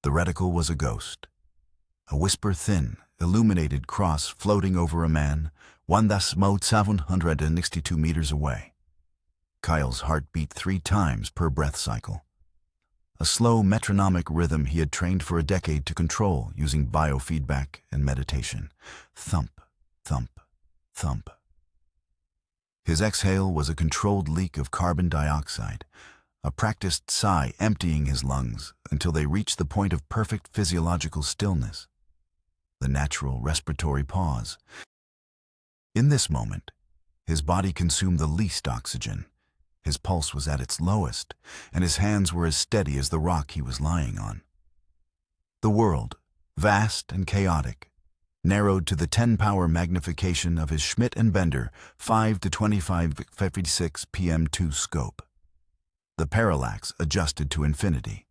The reticle was a ghost. A whisper-thin, illuminated cross floating over a man, 1,762 meters away. Kyle's heart beat 3 times per breath cycle. A slow metronomic rhythm he had trained for a decade to control using biofeedback and meditation. Thump, thump, thump. His exhale was a controlled leak of carbon dioxide, a practiced sigh emptying his lungs until they reached the point of perfect physiological stillness, the natural respiratory pause. In this moment, his body consumed the least oxygen. His pulse was at its lowest, and his hands were as steady as the rock he was lying on. The world, vast and chaotic, narrowed to the 10-power magnification of his Schmidt and Bender 5 to 2556 PM2 scope. The parallax adjusted to infinity.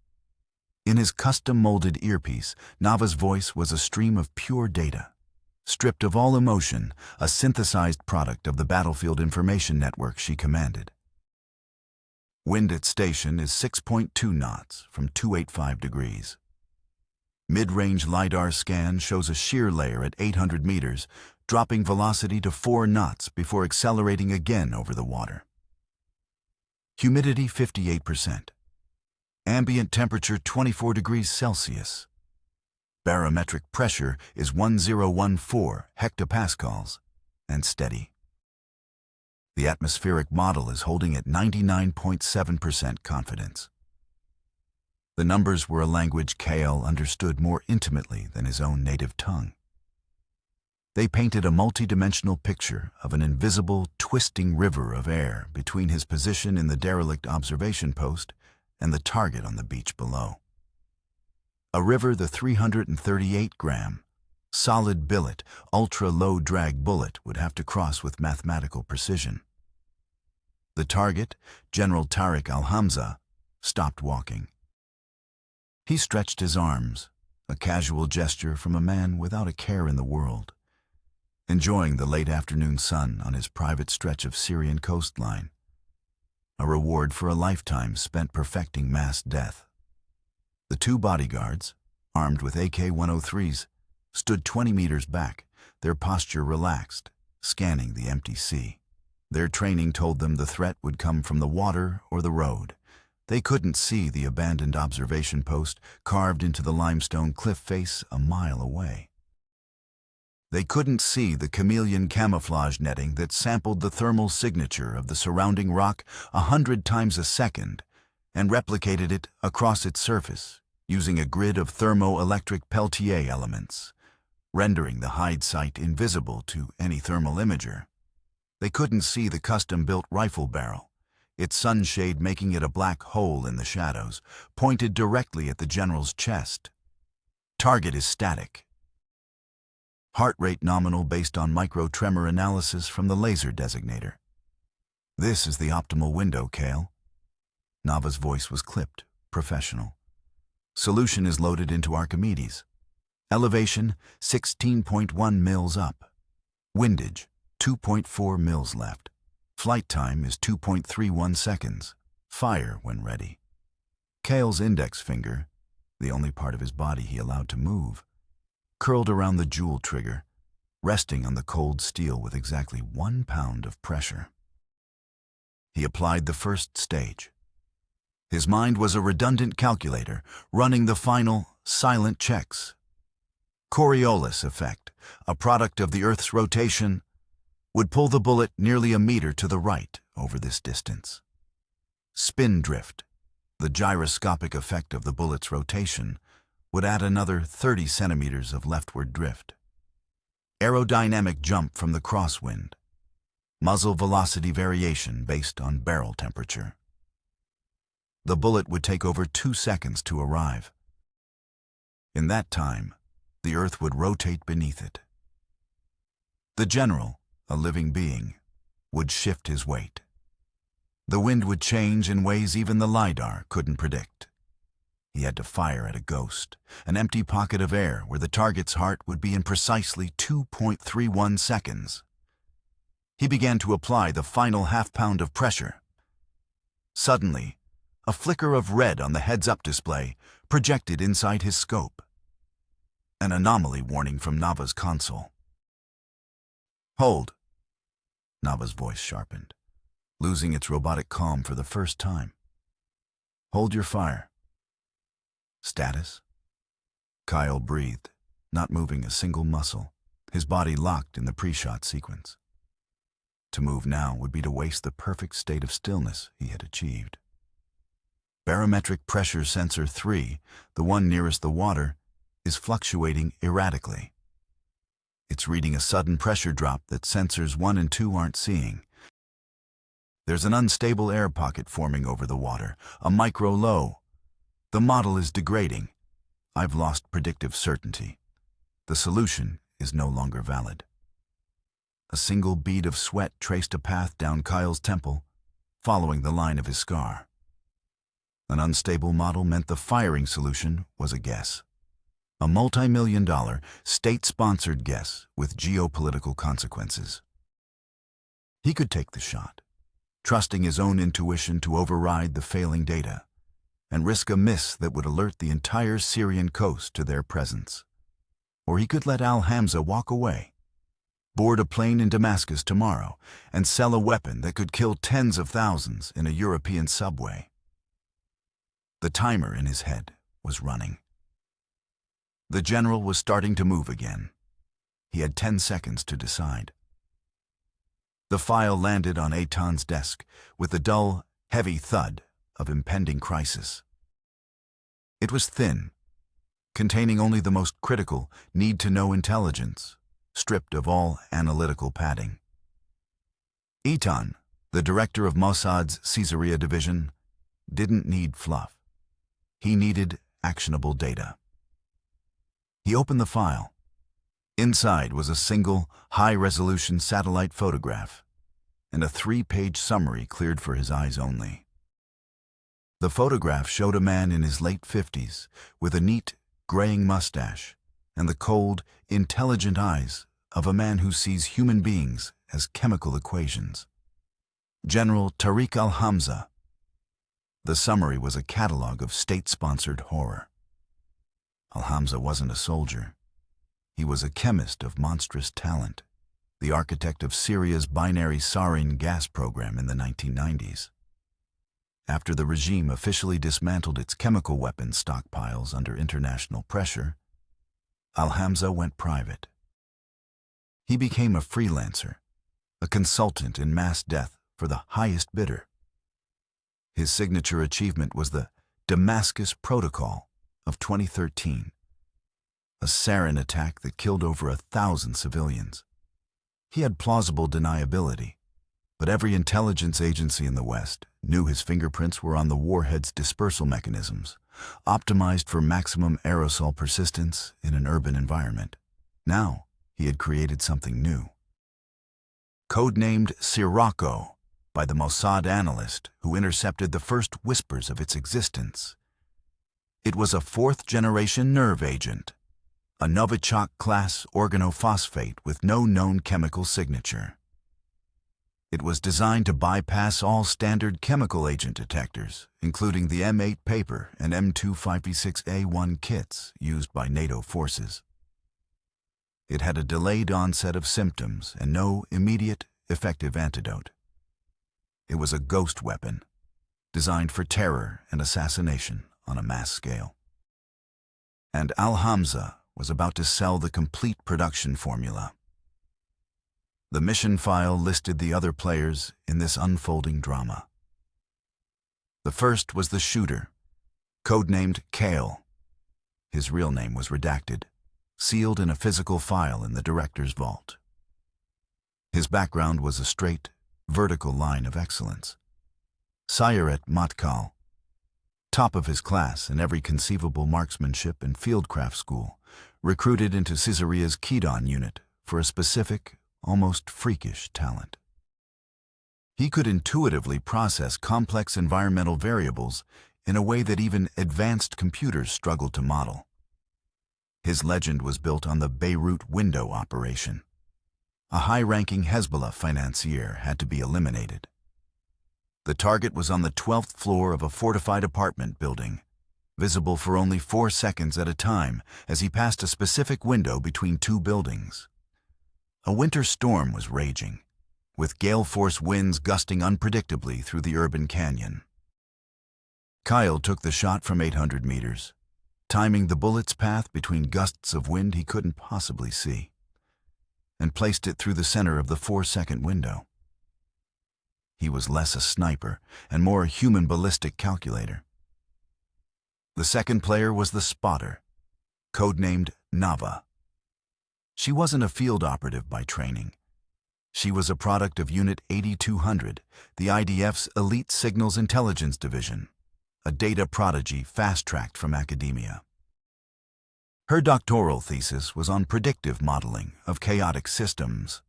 In his custom-molded earpiece, Nava's voice was a stream of pure data, stripped of all emotion, a synthesized product of the battlefield information network she commanded. Wind at station is 6.2 knots from 285 degrees. Mid-range LiDAR scan shows a shear layer at 800 meters, dropping velocity to 4 knots before accelerating again over the water. Humidity 58%. Ambient temperature 24 degrees Celsius. Barometric pressure is 1014 hectopascals and steady. The atmospheric model is holding at 99.7% confidence. The numbers were a language Kale understood more intimately than his own native tongue. They painted a multi-dimensional picture of an invisible, twisting river of air between his position in the derelict observation post and the target on the beach below. A river the 338-gram, solid billet, ultra-low drag bullet would have to cross with mathematical precision. The target, General Tariq al-Hamza, stopped walking. He stretched his arms, a casual gesture from a man without a care in the world, enjoying the late afternoon sun on his private stretch of Syrian coastline, a reward for a lifetime spent perfecting mass death. The 2 bodyguards, armed with AK-103s, stood 20 meters back, their posture relaxed, scanning the empty sea. Their training told them the threat would come from the water or the road. They couldn't see the abandoned observation post carved into the limestone cliff face a mile away. They couldn't see the chameleon camouflage netting that sampled the thermal signature of the surrounding rock 100 times a second and replicated it across its surface using a grid of thermoelectric Peltier elements, rendering the hide site invisible to any thermal imager. They couldn't see the custom-built rifle barrel, its sunshade making it a black hole in the shadows, pointed directly at the general's chest. Target is static. Heart rate nominal based on micro-tremor analysis from the laser designator. This is the optimal window, Kale. Nava's voice was clipped, professional. Solution is loaded into Archimedes. Elevation, 16.1 mils up. Windage, 2.4 mils left. Flight time is 2.31 seconds. Fire when ready. Kale's index finger, the only part of his body he allowed to move, curled around the jewel trigger, resting on the cold steel with exactly 1 pound of pressure. He applied the first stage. His mind was a redundant calculator, running the final, silent checks. Coriolis effect, a product of the Earth's rotation, would pull the bullet nearly a meter to the right over this distance. Spin drift, the gyroscopic effect of the bullet's rotation, would add another 30 centimeters of leftward drift. Aerodynamic jump from the crosswind, muzzle velocity variation based on barrel temperature. The bullet would take over 2 seconds to arrive. In that time, the Earth would rotate beneath it. The general, a living being, would shift his weight. The wind would change in ways even the LiDAR couldn't predict. He had to fire at a ghost, an empty pocket of air where the target's heart would be in precisely 2.31 seconds. He began to apply the final half-pound of pressure. Suddenly, a flicker of red on the heads-up display projected inside his scope. An anomaly warning from Nava's console. "Hold." Nava's voice sharpened, losing its robotic calm for the first time. "Hold your fire." "Status?" Kyle breathed, not moving a single muscle, his body locked in the pre-shot sequence. To move now would be to waste the perfect state of stillness he had achieved. Barometric pressure sensor 3, the one nearest the water, is fluctuating erratically. It's reading a sudden pressure drop that sensors 1 and 2 aren't seeing. There's an unstable air pocket forming over the water, a micro-low. The model is degrading. I've lost predictive certainty. The solution is no longer valid. A single bead of sweat traced a path down Kyle's temple, following the line of his scar. An unstable model meant the firing solution was a guess. A multi-million-dollar, state-sponsored guess with geopolitical consequences. He could take the shot, trusting his own intuition to override the failing data, and risk a miss that would alert the entire Syrian coast to their presence. Or he could let Al-Hamza walk away, board a plane in Damascus tomorrow, and sell a weapon that could kill tens of thousands in a European subway. The timer in his head was running. The general was starting to move again. He had 10 seconds to decide. The file landed on Eitan's desk with the dull, heavy thud of impending crisis. It was thin, containing only the most critical, need-to-know intelligence, stripped of all analytical padding. Eitan, the director of Mossad's Caesarea division, didn't need fluff. He needed actionable data. He opened the file. Inside was a single, high-resolution satellite photograph and a 3-page summary cleared for his eyes only. The photograph showed a man in his late 50s with a neat, graying mustache and the cold, intelligent eyes of a man who sees human beings as chemical equations. General Tariq al-Hamza. The summary was a catalog of state-sponsored horror. Al-Hamza wasn't a soldier. He was a chemist of monstrous talent, the architect of Syria's binary sarin gas program in the 1990s. After the regime officially dismantled its chemical weapons stockpiles under international pressure, Al-Hamza went private. He became a freelancer, a consultant in mass death for the highest bidder. His signature achievement was the Damascus Protocol of 2013, a sarin attack that killed over 1,000 civilians. He had plausible deniability, but every intelligence agency in the West knew his fingerprints were on the warhead's dispersal mechanisms, optimized for maximum aerosol persistence in an urban environment. Now, he had created something new. Codenamed Sirocco by the Mossad analyst who intercepted the first whispers of its existence. It was a 4th-generation nerve agent, a Novichok-class organophosphate with no known chemical signature. It was designed to bypass all standard chemical agent detectors, including the M8 paper and M256A1 kits used by NATO forces. It had a delayed onset of symptoms and no immediate, effective antidote. It was a ghost weapon, designed for terror and assassination on a mass scale. And Al-Hamza was about to sell the complete production formula. The mission file listed the other players in this unfolding drama. The first was the shooter, codenamed Kale. His real name was redacted, sealed in a physical file in the director's vault. His background was a straight, vertical line of excellence. Sayeret Matkal, top of his class in every conceivable marksmanship and fieldcraft school, recruited into Caesarea's Kedon unit for a specific, almost freakish talent. He could intuitively process complex environmental variables in a way that even advanced computers struggled to model. His legend was built on the Beirut window operation. A high-ranking Hezbollah financier had to be eliminated. The target was on the 12th floor of a fortified apartment building, visible for only 4 seconds at a time as he passed a specific window between two buildings. A winter storm was raging, with gale-force winds gusting unpredictably through the urban canyon. Kyle took the shot from 800 meters, timing the bullet's path between gusts of wind he couldn't possibly see, and placed it through the center of the 4-second window. He was less a sniper and more a human ballistic calculator. The second player was the spotter, codenamed Nava. She wasn't a field operative by training. She was a product of Unit 8200, the IDF's Elite Signals Intelligence Division, a data prodigy fast-tracked from academia. Her doctoral thesis was on predictive modeling of chaotic systems.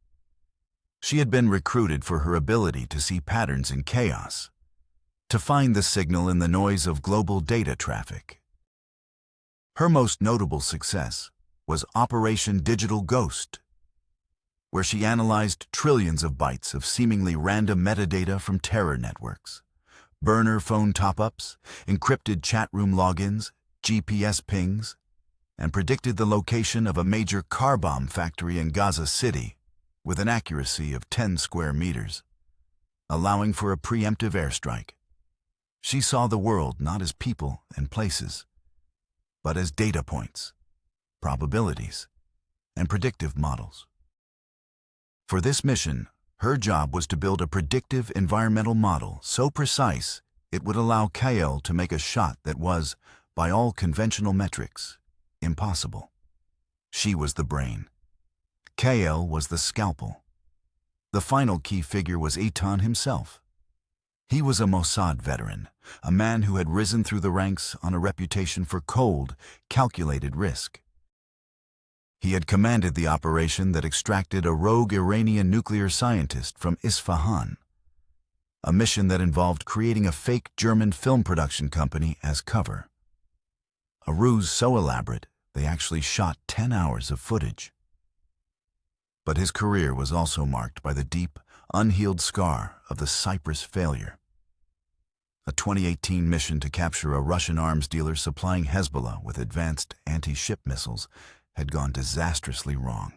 She had been recruited for her ability to see patterns in chaos, to find the signal in the noise of global data traffic. Her most notable success was Operation Digital Ghost, where she analyzed trillions of bytes of seemingly random metadata from terror networks, burner phone top-ups, encrypted chat room logins, GPS pings, and predicted the location of a major car bomb factory in Gaza City with an accuracy of 10 square meters, allowing for a preemptive airstrike. She saw the world not as people and places, but as data points, probabilities, and predictive models. For this mission, her job was to build a predictive environmental model so precise it would allow Kyle to make a shot that was, by all conventional metrics, impossible. She was the brain. Kyle was the scalpel. The final key figure was Eitan himself. He was a Mossad veteran, a man who had risen through the ranks on a reputation for cold, calculated risk. He had commanded the operation that extracted a rogue Iranian nuclear scientist from Isfahan, a mission that involved creating a fake German film production company as cover. A ruse so elaborate, they actually shot 10 hours of footage. But his career was also marked by the deep, unhealed scar of the Cyprus failure. A 2018 mission to capture a Russian arms dealer supplying Hezbollah with advanced anti-ship missiles had gone disastrously wrong.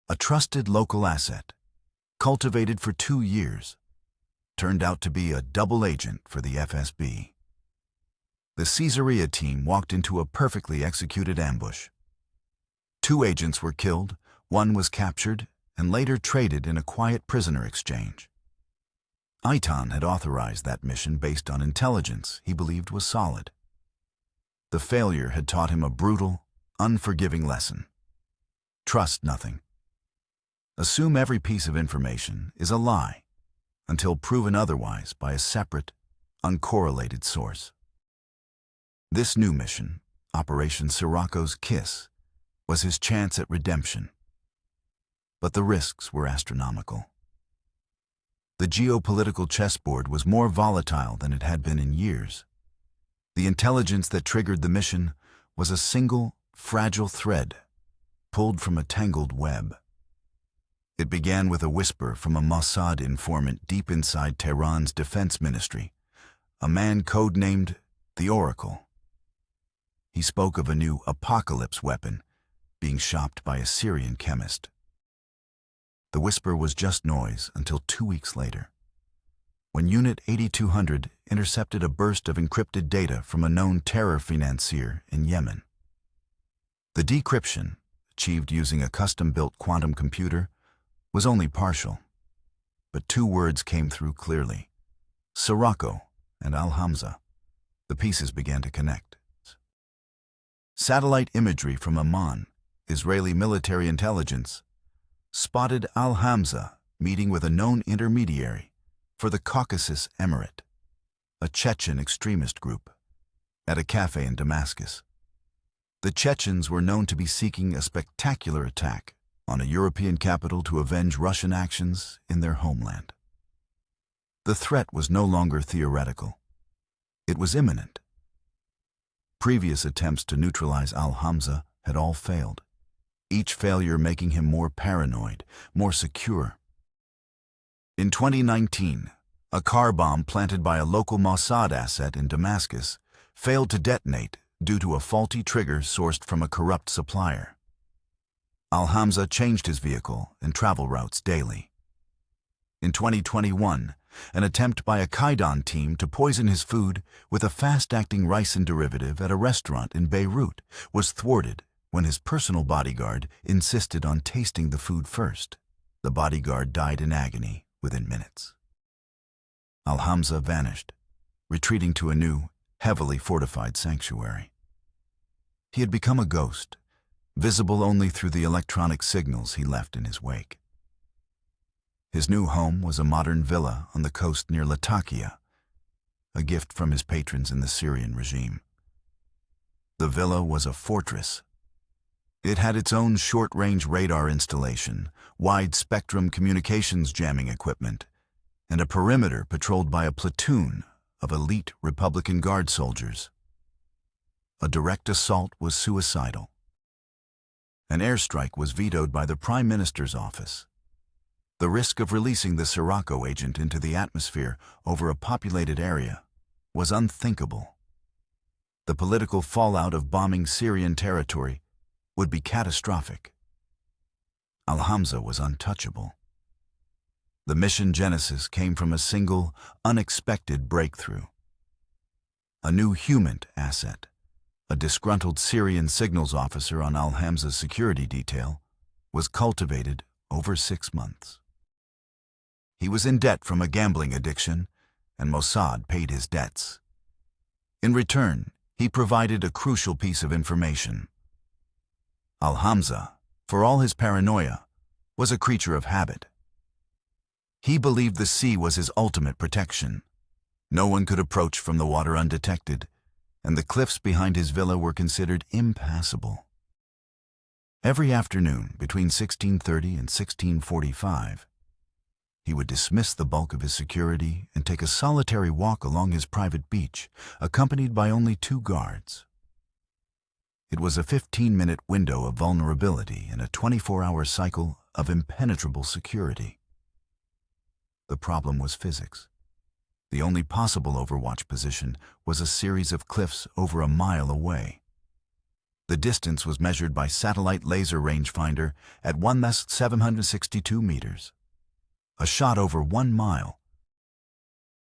A trusted local asset, cultivated for 2 years, turned out to be a double agent for the FSB. The Caesarea team walked into a perfectly executed ambush. 2 agents were killed, 1 was captured, and later traded in a quiet prisoner exchange. Eitan had authorized that mission based on intelligence he believed was solid. The failure had taught him a brutal, unforgiving lesson. Trust nothing. Assume every piece of information is a lie until proven otherwise by a separate, uncorrelated source. This new mission, Operation Sirocco's Kiss, was his chance at redemption. But the risks were astronomical. The geopolitical chessboard was more volatile than it had been in years. The intelligence that triggered the mission was a single, fragile thread, pulled from a tangled web. It began with a whisper from a Mossad informant deep inside Tehran's defense ministry, a man codenamed the Oracle. He spoke of a new apocalypse weapon being shopped by a Syrian chemist. The whisper was just noise until 2 weeks later, when Unit 8200 intercepted a burst of encrypted data from a known terror financier in Yemen. The decryption, achieved using a custom-built quantum computer, was only partial, but 2 words came through clearly: Sirocco and Al-Hamza. The pieces began to connect. Satellite imagery from Amman, Israeli military intelligence, spotted Al-Hamza meeting with a known intermediary for the Caucasus Emirate, a Chechen extremist group, at a cafe in Damascus. The Chechens were known to be seeking a spectacular attack on a European capital to avenge Russian actions in their homeland. The threat was no longer theoretical. It was imminent. Previous attempts to neutralize Al-Hamza had all failed, each failure making him more paranoid, more secure. In 2019, a car bomb planted by a local Mossad asset in Damascus failed to detonate due to a faulty trigger sourced from a corrupt supplier. Al-Hamza changed his vehicle and travel routes daily. In 2021, an attempt by a Qaidan team to poison his food with a fast-acting ricin derivative at a restaurant in Beirut was thwarted when his personal bodyguard insisted on tasting the food first. The bodyguard died in agony within minutes. Al-Hamza vanished, retreating to a new, heavily fortified sanctuary. He had become a ghost, visible only through the electronic signals he left in his wake. His new home was a modern villa on the coast near Latakia, a gift from his patrons in the Syrian regime. The villa was a fortress. It had its own short-range radar installation, wide-spectrum communications jamming equipment, and a perimeter patrolled by a platoon of elite Republican Guard soldiers. A direct assault was suicidal. An airstrike was vetoed by the Prime Minister's office. The risk of releasing the Sirocco agent into the atmosphere over a populated area was unthinkable. The political fallout of bombing Syrian territory would be catastrophic. Al-Hamza was untouchable. The mission genesis came from a single, unexpected breakthrough. A new human asset, a disgruntled Syrian signals officer on Al-Hamza's security detail, was cultivated over 6 months. He was in debt from a gambling addiction, and Mossad paid his debts. In return, he provided a crucial piece of information. Al-Hamza, for all his paranoia, was a creature of habit. He believed the sea was his ultimate protection. No one could approach from the water undetected, and the cliffs behind his villa were considered impassable. Every afternoon between 16:30 and 16:45, he would dismiss the bulk of his security and take a solitary walk along his private beach, accompanied by only 2 guards. It was a 15-minute window of vulnerability in a 24-hour cycle of impenetrable security. The problem was physics. The only possible overwatch position was a series of cliffs over a mile away. The distance was measured by satellite laser rangefinder at 1,762 meters. A shot over 1 mile.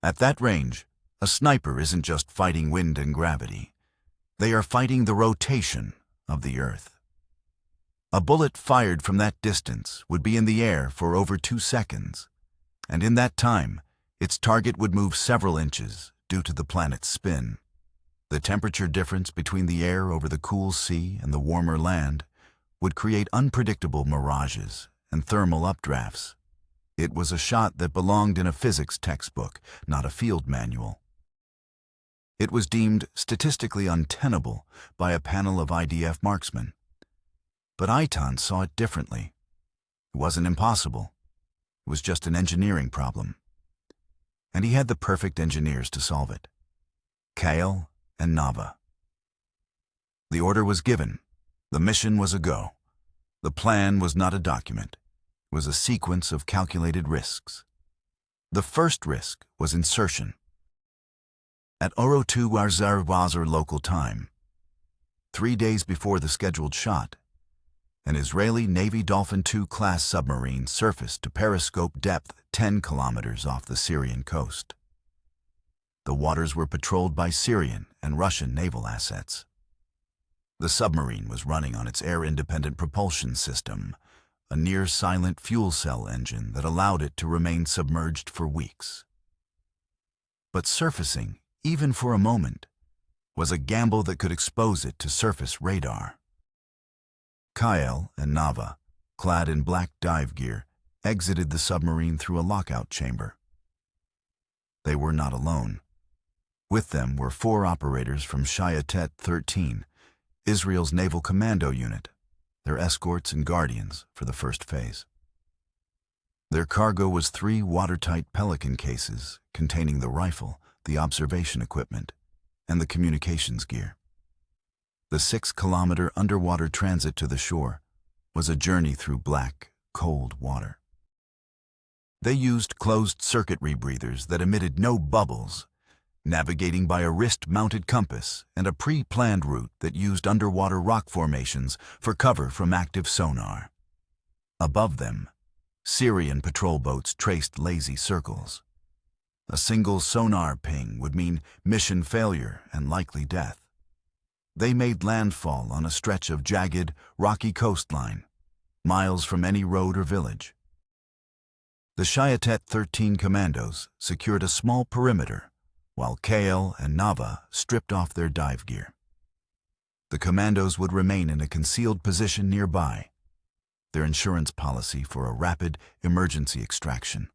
At that range, a sniper isn't just fighting wind and gravity. They are fighting the rotation of the Earth. A bullet fired from that distance would be in the air for over 2 seconds, and in that time, its target would move several inches due to the planet's spin. The temperature difference between the air over the cool sea and the warmer land would create unpredictable mirages and thermal updrafts. It was a shot that belonged in a physics textbook, not a field manual. It was deemed statistically untenable by a panel of IDF marksmen. But Eitan saw it differently. It wasn't impossible. It was just an engineering problem. And he had the perfect engineers to solve it. Kael and Nava. The order was given. The mission was a go. The plan was not a document. It was a sequence of calculated risks. The first risk was insertion. At Oro 2 Wazir local time, 3 days before the scheduled shot, an Israeli Navy Dolphin II class submarine surfaced to periscope depth 10 kilometers off the Syrian coast. The waters were patrolled by Syrian and Russian naval assets. The submarine was running on its air-independent propulsion system, a near-silent fuel cell engine that allowed it to remain submerged for weeks. But surfacing, even for a moment, was a gamble that could expose it to surface radar. Kael and Nava, clad in black dive gear, exited the submarine through a lockout chamber. They were not alone. With them were 4 operators from Shayatet 13, Israel's naval commando unit, their escorts and guardians for the first phase. Their cargo was 3 watertight Pelican cases containing the rifle, the observation equipment, and the communications gear. The 6-kilometer underwater transit to the shore was a journey through black, cold water. They used closed-circuit rebreathers that emitted no bubbles navigating by a wrist-mounted compass and a pre-planned route that used underwater rock formations for cover from active sonar. Above them, Syrian patrol boats traced lazy circles. A single sonar ping would mean mission failure and likely death. They made landfall on a stretch of jagged, rocky coastline, miles from any road or village. The Shayatet 13 commandos secured a small perimeter, while Kael and Nava stripped off their dive gear. The commandos would remain in a concealed position nearby, their insurance policy for a rapid emergency extraction.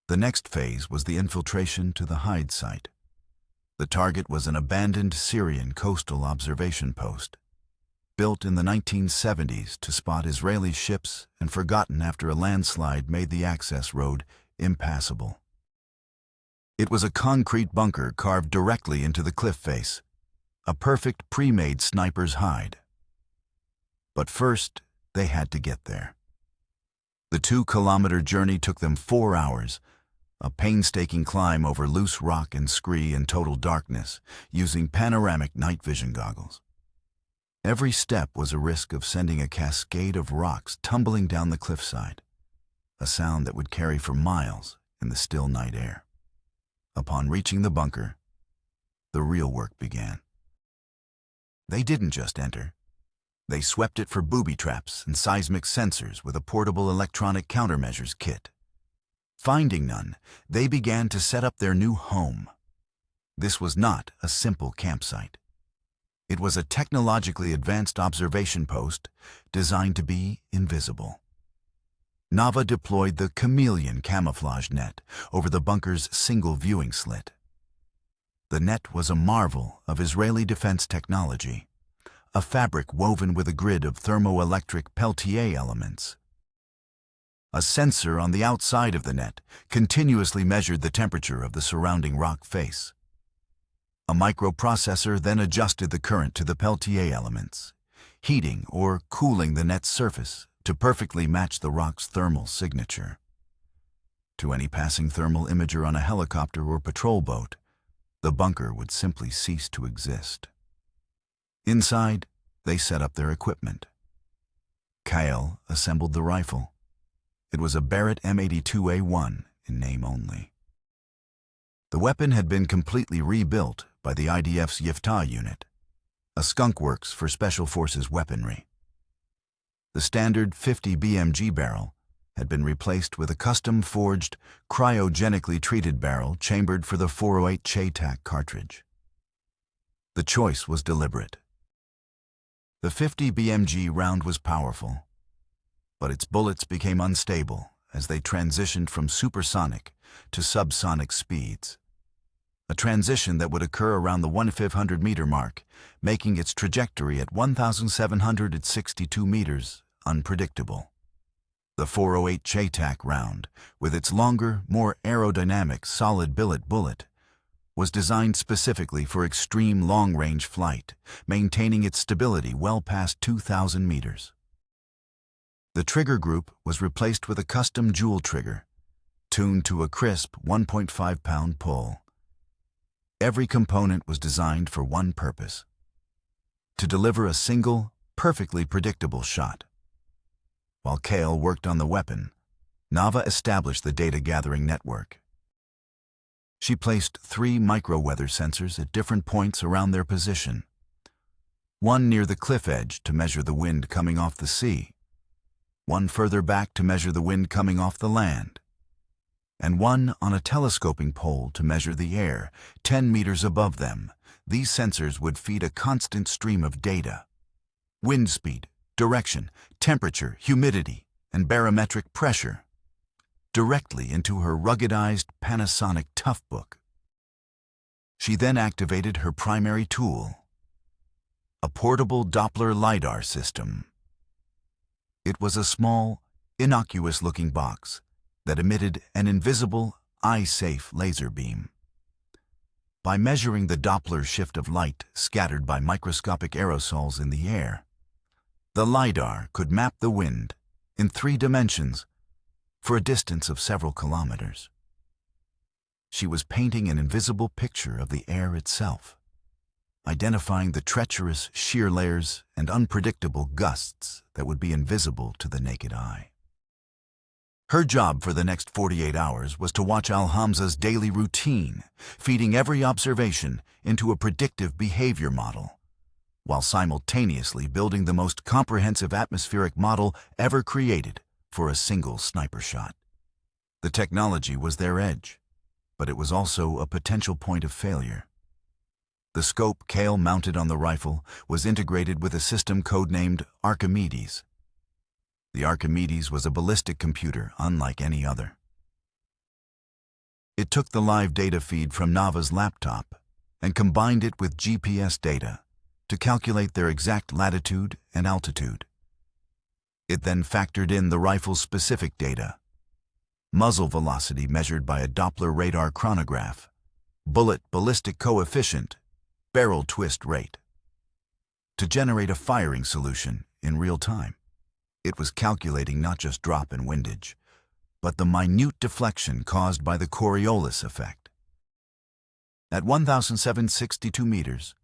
The next phase was the infiltration to the hide site. The target was an abandoned Syrian coastal observation post, built in the 1970s to spot Israeli ships and forgotten after a landslide made the access road impassable. It was a concrete bunker carved directly into the cliff face, a perfect pre-made sniper's hide. But first, they had to get there. The 2-kilometer journey took them 4 hours, a painstaking climb over loose rock and scree in total darkness, using panoramic night vision goggles. Every step was a risk of sending a cascade of rocks tumbling down the cliffside, a sound that would carry for miles in the still night air. Upon reaching the bunker, the real work began. They didn't just enter. They swept it for booby traps and seismic sensors with a portable electronic countermeasures kit. Finding none, they began to set up their new home. This was not a simple campsite. It was a technologically advanced observation post designed to be invisible. Nava deployed the chameleon camouflage net over the bunker's single viewing slit. The net was a marvel of Israeli defense technology, a fabric woven with a grid of thermoelectric Peltier elements. A sensor on the outside of the net continuously measured the temperature of the surrounding rock face. A microprocessor then adjusted the current to the Peltier elements, heating or cooling the net's surface to perfectly match the rock's thermal signature. To any passing thermal imager on a helicopter or patrol boat, the bunker would simply cease to exist. Inside, they set up their equipment. Kael assembled the rifle. It was a Barrett M82A1 in name only. The weapon had been completely rebuilt by the IDF's Yiftah unit, a skunk works for Special Forces weaponry. The standard 50 BMG barrel had been replaced with a custom-forged, cryogenically treated barrel chambered for the .408 Chaytak cartridge. The choice was deliberate. The 50 BMG round was powerful, but its bullets became unstable as they transitioned from supersonic to subsonic speeds, a transition that would occur around the 1,500-meter mark, making its trajectory at 1,762 meters unpredictable. The .408 Chaytak round, with its longer, more aerodynamic solid billet bullet, was designed specifically for extreme long-range flight, maintaining its stability well past 2,000 meters. The trigger group was replaced with a custom jewel trigger, tuned to a crisp 1.5-pound pull. Every component was designed for one purpose: to deliver a single, perfectly predictable shot. While Kael worked on the weapon, Nava established the data-gathering network. She placed 3 micro-weather sensors at different points around their position. One near the cliff edge to measure the wind coming off the sea, one further back to measure the wind coming off the land, and one on a telescoping pole to measure the air 10 meters above them. These sensors would feed a constant stream of data: wind speed, direction, temperature, humidity, and barometric pressure, directly into her ruggedized Panasonic Toughbook. She then activated her primary tool, a portable Doppler LiDAR system. It was a small, innocuous-looking box that emitted an invisible, eye-safe laser beam. By measuring the Doppler shift of light scattered by microscopic aerosols in the air, the LiDAR could map the wind in 3 dimensions for a distance of several kilometers. She was painting an invisible picture of the air itself, identifying the treacherous shear layers and unpredictable gusts that would be invisible to the naked eye. Her job for the next 48 hours was to watch Al-Hamza's daily routine, feeding every observation into a predictive behavior model, while simultaneously building the most comprehensive atmospheric model ever created for a single sniper shot. The technology was their edge, but it was also a potential point of failure. The scope Kale mounted on the rifle was integrated with a system codenamed Archimedes. The Archimedes was a ballistic computer unlike any other. It took the live data feed from Nava's laptop and combined it with GPS data to calculate their exact latitude and altitude. It then factored in the rifle's specific data: muzzle velocity measured by a Doppler radar chronograph, bullet ballistic coefficient, barrel twist rate, to generate a firing solution in real time. It was calculating not just drop and windage, but the minute deflection caused by the Coriolis effect. At 1,762 meters,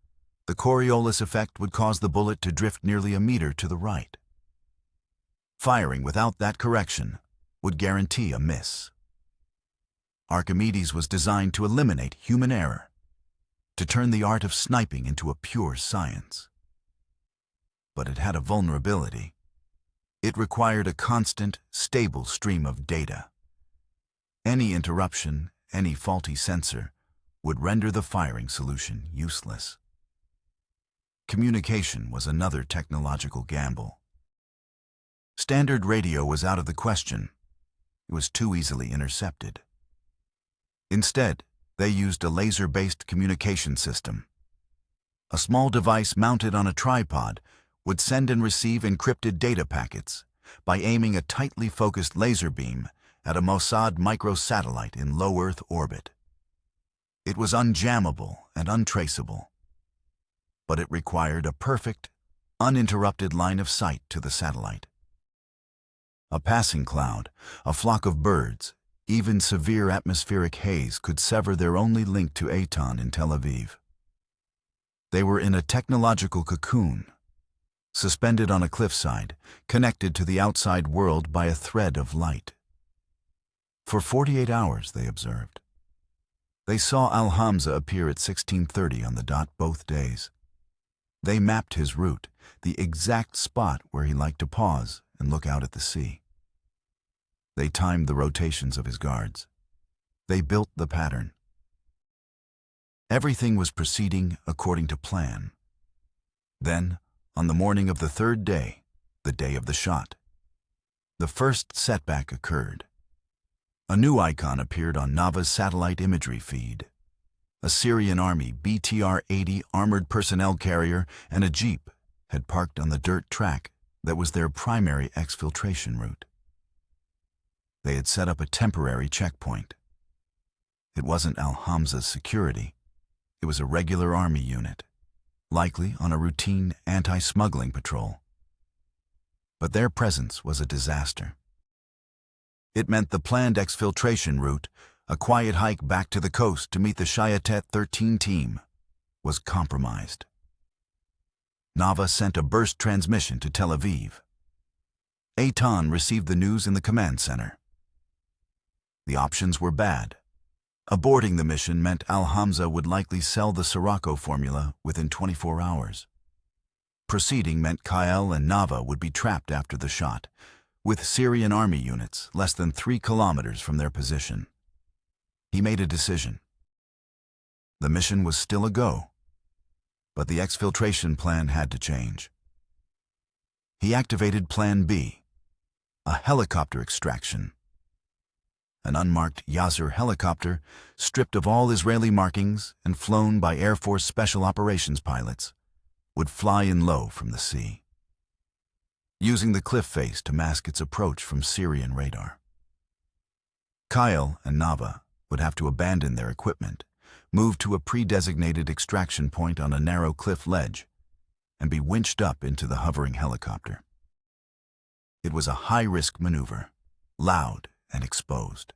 the Coriolis effect would cause the bullet to drift nearly a meter to the right. Firing without that correction would guarantee a miss. Archimedes was designed to eliminate human error, to turn the art of sniping into a pure science. But it had a vulnerability. It required a constant, stable stream of data. Any interruption, any faulty sensor, would render the firing solution useless. Communication was another technological gamble. Standard radio was out of the question. It was too easily intercepted. Instead, they used a laser-based communication system. A small device mounted on a tripod would send and receive encrypted data packets by aiming a tightly focused laser beam at a Mossad microsatellite in low Earth orbit. It was unjammable and untraceable, but it required a perfect, uninterrupted line of sight to the satellite. A passing cloud, a flock of birds, even severe atmospheric haze could sever their only link to Eitan in Tel Aviv. They were in a technological cocoon, suspended on a cliffside, connected to the outside world by a thread of light. For 48 hours, they observed. They saw Al-Hamza appear at 16:30 on the dot both days. They mapped his route, the exact spot where he liked to pause and look out at the sea. They timed the rotations of his guards. They built the pattern. Everything was proceeding according to plan. Then, on the morning of the third day, the day of the shot, the first setback occurred. A new icon appeared on Nava's satellite imagery feed. A Syrian Army BTR-80 armored personnel carrier and a jeep had parked on the dirt track that was their primary exfiltration route. They had set up a temporary checkpoint. It wasn't Al-Hamza's security. It was a regular army unit, likely on a routine anti-smuggling patrol. But their presence was a disaster. It meant the planned exfiltration route, a quiet hike back to the coast to meet the Shayatet 13 team, was compromised. Nava sent a burst transmission to Tel Aviv. Eitan received the news in the command center. The options were bad. Aborting the mission meant Al-Hamza would likely sell the Sirocco formula within 24 hours. Proceeding meant Kyle and Nava would be trapped after the shot, with Syrian army units less than 3 kilometers from their position. He made a decision. The mission was still a go, but the exfiltration plan had to change. He activated Plan B, a helicopter extraction. An unmarked Yasser helicopter, stripped of all Israeli markings and flown by Air Force Special Operations pilots, would fly in low from the sea, using the cliff face to mask its approach from Syrian radar. Kyle and Nava would have to abandon their equipment, move to a pre-designated extraction point on a narrow cliff ledge, and be winched up into the hovering helicopter. It was a high-risk maneuver, loud and exposed.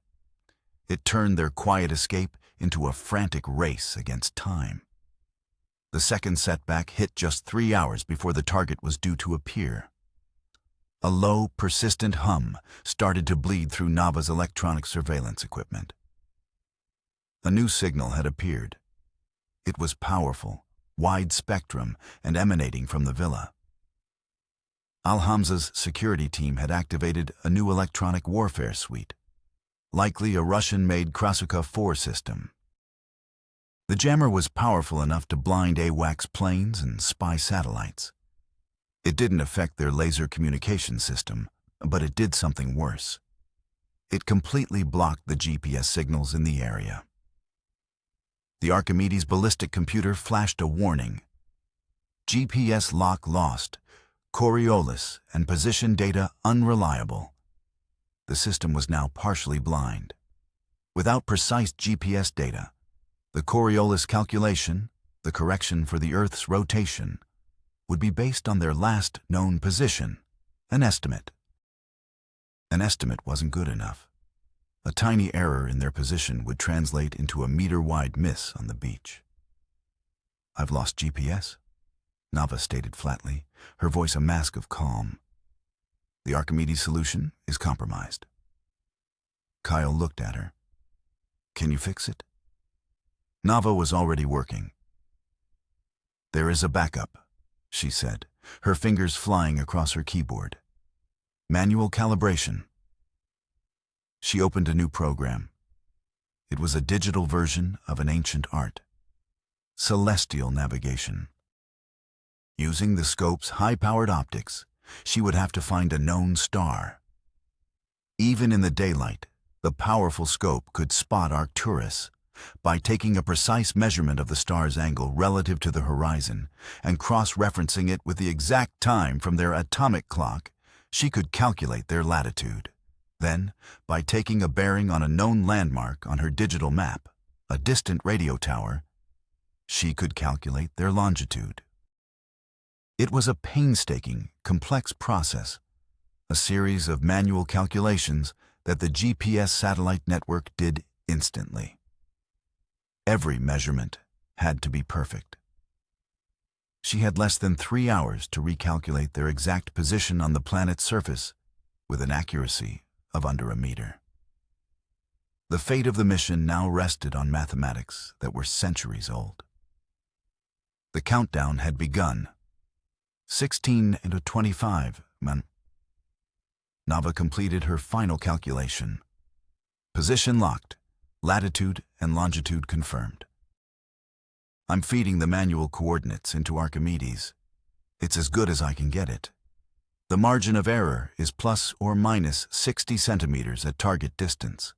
It turned their quiet escape into a frantic race against time. The second setback hit just 3 hours before the target was due to appear. A low, persistent hum started to bleed through Nava's electronic surveillance equipment. A new signal had appeared. It was powerful, wide spectrum, and emanating from the villa. Al-Hamza's security team had activated a new electronic warfare suite, likely a Russian-made Krasuka 4 system. The jammer was powerful enough to blind AWACS planes and spy satellites. It didn't affect their laser communication system, but it did something worse. It completely blocked the GPS signals in the area. The Archimedes ballistic computer flashed a warning. GPS lock lost, Coriolis and position data unreliable. The system was now partially blind. Without precise GPS data, the Coriolis calculation, the correction for the Earth's rotation, would be based on their last known position, an estimate. An estimate wasn't good enough. A tiny error in their position would translate into a meter-wide miss on the beach. "I've lost GPS," Nava stated flatly, her voice a mask of calm. "The Archimedes solution is compromised." Kyle looked at her. "Can you fix it?" Nava was already working. "There is a backup," she said, her fingers flying across her keyboard. "Manual calibration." She opened a new program. It was a digital version of an ancient art. Celestial navigation. Using the scope's high-powered optics, she would have to find a known star. Even in the daylight, the powerful scope could spot Arcturus. By taking a precise measurement of the star's angle relative to the horizon and cross-referencing it with the exact time from their atomic clock, she could calculate their latitude. Then, by taking a bearing on a known landmark on her digital map, a distant radio tower, she could calculate their longitude. It was a painstaking, complex process, a series of manual calculations that the GPS satellite network did instantly. Every measurement had to be perfect. She had less than 3 hours to recalculate their exact position on the planet's surface with an accuracy of under a meter. The fate of the mission now rested on mathematics that were centuries old. The countdown had begun. 16 into 25, man. Nava completed her final calculation. Position locked. Latitude and longitude confirmed. "I'm feeding the manual coordinates into Archimedes. It's as good as I can get it. The margin of error is plus or minus 60 centimeters at target distance."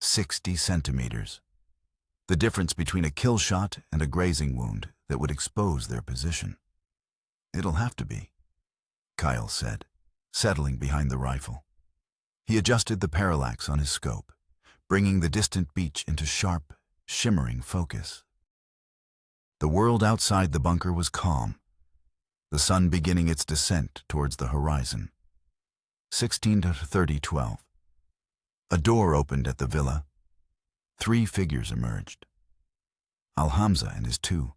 60 centimeters. The difference between a kill shot and a grazing wound that would expose their position. "It'll have to be," Kyle said, settling behind the rifle. He adjusted the parallax on his scope, bringing the distant beach into sharp, shimmering focus. The world outside the bunker was calm, the sun beginning its descent towards the horizon. 16 to 30-12. A door opened at the villa. 3 figures emerged. Al-Hamza and his 2